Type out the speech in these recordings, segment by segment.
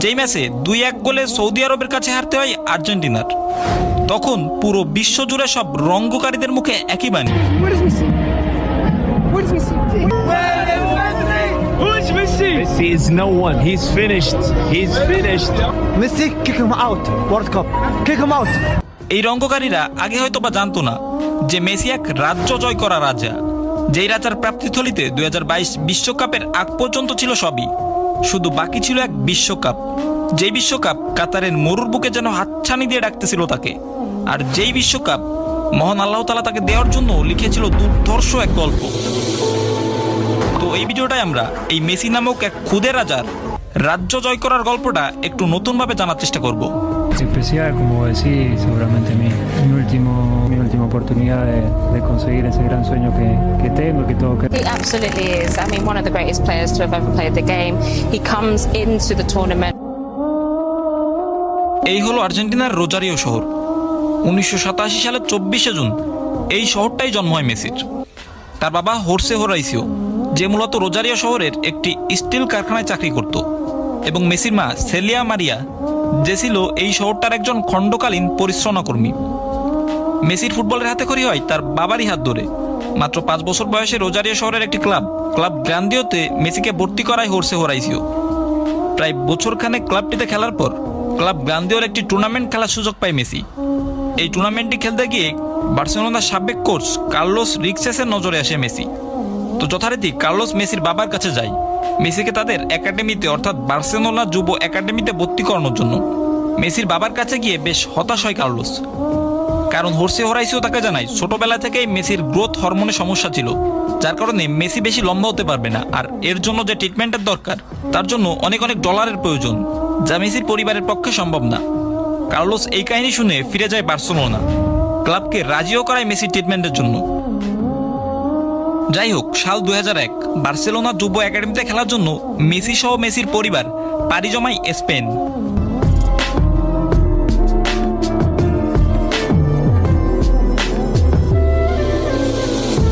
যেই ম্যাচে 2-1 গোলে সৌদি আরবের কাছে হারতে হয় আর্জেন্টিনার। তখন পুরো বিশ্ব জুড়ে সব রঙ্গকারীদের মুখে একই বাণী, Messi is no one. He's finished. He's finished. Messi, kick him out. World Cup. Kick him out. এই রঙ্গকারীরা আগে হয়তো বা জানতো না যে মেসি এক রাজ্য জয় করা রাজা, যেই রাজার প্রাপ্তিথলিতে 2022 বিশ্বকাপের আগ পর্যন্ত ছিল সবই, শুধু বাকি ছিল এক বিশ্বকাপ। যেই বিশ্বকাপ কাতারের মরুর বুকে যেন হাতছানি দিয়ে ডাকতেছিল তাকে, আর যেই বিশ্বকাপ মহান আল্লাহ তাআলা তাকে দেওয়ার জন্য লিখেছিল দুর্ধর্ষ এক গল্প। তো এই ভিডিওটায় আমরা এই মেসি নামক এক খুদে রাজার রাজ্য জয় করার গল্পটা একটু নতুনভাবে জানার চেষ্টা করব। Es especial, como decís, seguramente mi última oportunidad de conseguir ese gran sueño que tengo, que todo que... He absolutely is. I mean, one of the greatest players to have ever played the game. He comes into the tournament. এই হলো আর্জেন্টিনার Rosario শহর। 1987 সালের 24শে June এই শহরটাই জন্ম হয় মেসির। তার বাবা হোর্সে হোরাইসিও, যে মূলত রোজারিও শহরের একটি স্টিল কারখানায় চাকরি করত, এবং মেসির মা সেলিয়া মারিয়া, যে ছিল এই শহরটার একজন খণ্ডকালীন পরিশ্রমা কর্মী। মেসির ফুটবলের হাতে খড়ি হয় তার বাবারই হাত ধরে। মাত্র 5 বছর বয়সে রোজারিও শহরের একটি ক্লাব গ্রান্দিওতে মেসিকে ভর্তি করায় হোর্সে হোরাইসিও। প্রায় বছরখানেক ক্লাবটিতে খেলার পর ক্লাব গ্রান্দিওর একটি টুর্নামেন্ট খেলার সুযোগ পায় মেসি। এই টুর্নামেন্টটি খেলতে গিয়ে বার্সেলোনার সাবেক কোচ কার্লোস রিক্সেসের নজরে আসে মেসি। তো যথারীতি কার্লোস মেসির বাবার কাছে যায় মেসিকে তাদের একাডেমিতে, অর্থাৎ বার্সেলোনা যুব একাডেমিতে ভর্তি করানোর জন্য। মেসির বাবার কাছে গিয়ে বেশ হতাশ হয় কার্লোস, কারণ হোর্সে হোরাইসিও তাকে জানায় ছোটবেলা থেকেই মেসির গ্রোথ হরমোনের সমস্যা ছিল, যার কারণে মেসি বেশি লম্বা হতে পারবে না, আর এর জন্য যে ট্রিটমেন্টের দরকার তার জন্য অনেক ডলারের প্রয়োজন, যা মেসির পরিবারের পক্ষে সম্ভব না। কার্লোস এই কাহিনী শুনে ফিরে যায় বার্সেলোনা, ক্লাবকে রাজিও করায় মেসির ট্রিটমেন্টের জন্য। যাই হোক, সাল 2001 বার্সেলোনা যুব একাডেমিতে খেলার জন্য মেসি সহ মেসির পরিবার পাড়ি জমায় স্পেন।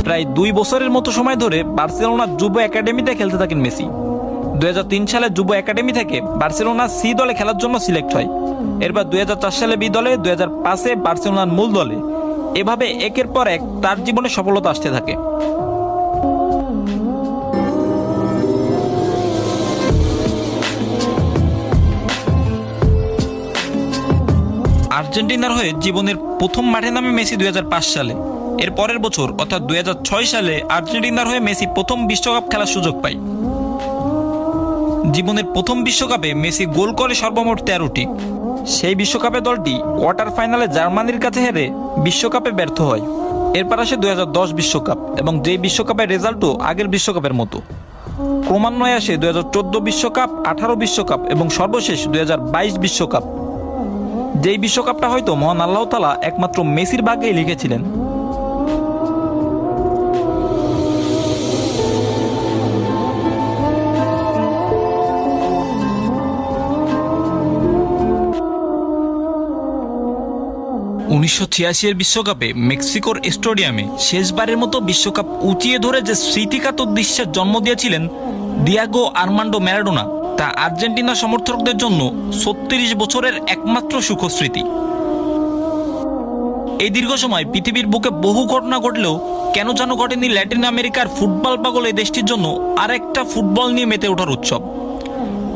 প্রায় 2 বছরের মতো সময় ধরে বার্সেলোনা যুব একাডেমিতে খেলতে থাকেন মেসি। 2003 সালে যুব একাডেমি থেকে বার্সেলোনা সি দলে খেলার জন্য সিলেক্ট হয়। এরপর 2004 সালে বি দলে, 2005-এ বার্সেলোনার মূল দলে। এভাবে একের পর এক তার জীবনে সফলতা আসতে থাকে। আর্জেন্টিনার হয়ে জীবনের প্রথম মাঠে নামে মেসি 2005 সালে। এর পরের বছর অর্থাৎ 2006 সালে আর্জেন্টিনার হয়ে মেসি প্রথম বিশ্বকাপ খেলার সুযোগ পায়। জীবনের প্রথম বিশ্বকাপে মেসি গোল করে সর্বমোট 13টি। সেই বিশ্বকাপে দলটি কোয়ার্টার ফাইনালে জার্মানির কাছে হেরে বিশ্বকাপে ব্যর্থ হয়। এরপর আসে 2010 বিশ্বকাপ, এবং যেই বিশ্বকাপের রেজাল্টও আগের বিশ্বকাপের মতো। ক্রমান্বয়ে আসে 2014 বিশ্বকাপ, 18 বিশ্বকাপ এবং সর্বশেষ 2022 বিশ্বকাপ। যেই বিশ্বকাপটা হয়তো মহান আল্লাহ তাআলা একমাত্র মেসির ভাগ্যেই লিখেছিলেন। এর বিশ্বকাপে মেক্সিকোর স্টেডিয়ামে শেষবারের মতো বিশ্বকাপ উঁচিয়ে ধরে যে স্মৃতিকাতর দৃশ্যের জন্ম দিয়েছিলেন দিয়েগো আর্মান্ডো ম্যারাডোনা, তা আর্জেন্টিনা সমর্থকদের জন্য 36 বছরের একমাত্র সুখস্মৃতি। এই দীর্ঘ সময় পৃথিবীর বুকে বহু ঘটনা ঘটলেও কেন যেন ঘটেনি ল্যাটিন আমেরিকার ফুটবল পাগল এই দেশটির জন্য আরেকটা ফুটবল নিয়ে মেতে ওঠার উৎসব।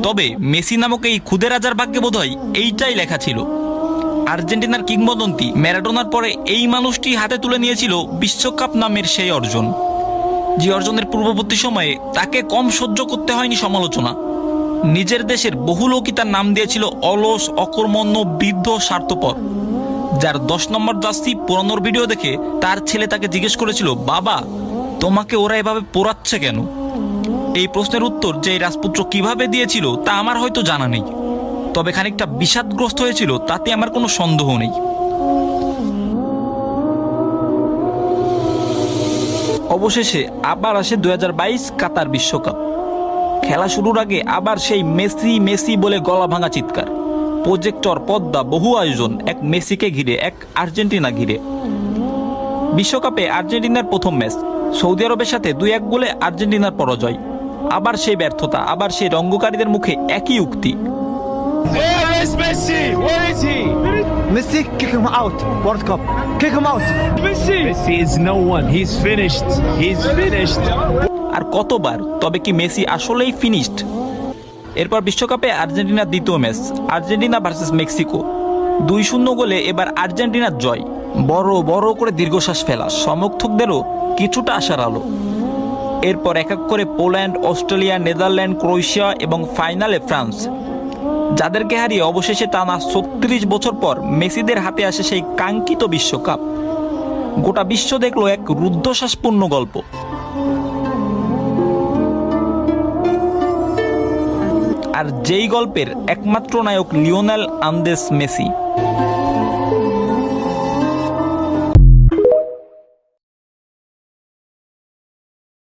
তবে মেসি নামক এই খুদে রাজার ভাগ্যে বোধহয় এইটাই লেখা ছিল। আর্জেন্টিনার কিংবদন্তি ম্যারাডোনার পরে এই মানুষটি হাতে তুলে নিয়েছিল বিশ্বকাপ নামের সেই অর্জন, যে অর্জনের পূর্ববর্তী সময়ে তাকে কম সহ্য করতে হয়নি সমালোচনা। নিজের দেশের বহু লোকই তার নাম দিয়েছিল অলস, অকর্মণ্য, বৃদ্ধ, স্বার্থপর। যার 10 নম্বর জার্সি পোড়ানোর ভিডিও দেখে তার ছেলে তাকে জিজ্ঞেস করেছিল, বাবা তোমাকে ওরা এভাবে পোড়াচ্ছে কেন? এই প্রশ্নের উত্তর যে রাজপুত্র কিভাবে দিয়েছিল তা আমার হয়তো জানা নেই, তবে খানিকটা বিষাদগ্রস্ত হয়েছিল তাতে আমার কোনো সন্দেহ নেই। অবশেষে আবার আসে 2022 কাতার বিশ্বকাপ। খেলা শুরুর আগে আবার সেই মেসি মেসি বলে গলা ভাঙা চিৎকার, প্রজেক্টর, পর্দা, বহু আয়োজন, এক মেসিকে ঘিরে, এক আর্জেন্টিনা ঘিরে। বিশ্বকাপে আর্জেন্টিনার প্রথম ম্যাচ, সৌদি আরবের সাথে 2-1 গোলে আর্জেন্টিনার পরাজয়। আবার সেই ব্যর্থতা, আবার সেই রঙ্গকারীদের মুখে একই উক্তি, Where is Messi? Where is he? Messi, kick him out. World Cup. Kick him out. Messi is no one. He's finished. He's finished. আর কতবার, তবে কি মেসি আসলেই ফিনিশড? এরপর বিশ্বকাপে আর্জেন্টিনার দ্বিতীয় ম্যাচ, আর্জেন্টিনা ভার্সেস মেক্সিকো। 2-0 গোলে এবার আর্জেন্টিনার জয়। বড় বড় করে দীর্ঘশ্বাস ফেলা, সমর্থকদেরও কিছুটা আশার আলো। এরপর এক এক করে পোল্যান্ড, অস্ট্রেলিয়া, নেদারল্যান্ড, ক্রোয়েশিয়া এবং ফাইনালে ফ্রান্স, যাদেরকে হারিয়ে অবশেষে টানা 36 বছর পর মেসিদের হাতে আসে সেই কাঙ্ক্ষিত বিশ্বকাপ। গোটা বিশ্ব দেখলো এক রুদ্ধশ্বাসপূর্ণ গল্প। আর যেই গল্পের একমাত্র নায়ক লিওনেল আন্দ্রেস মেসি।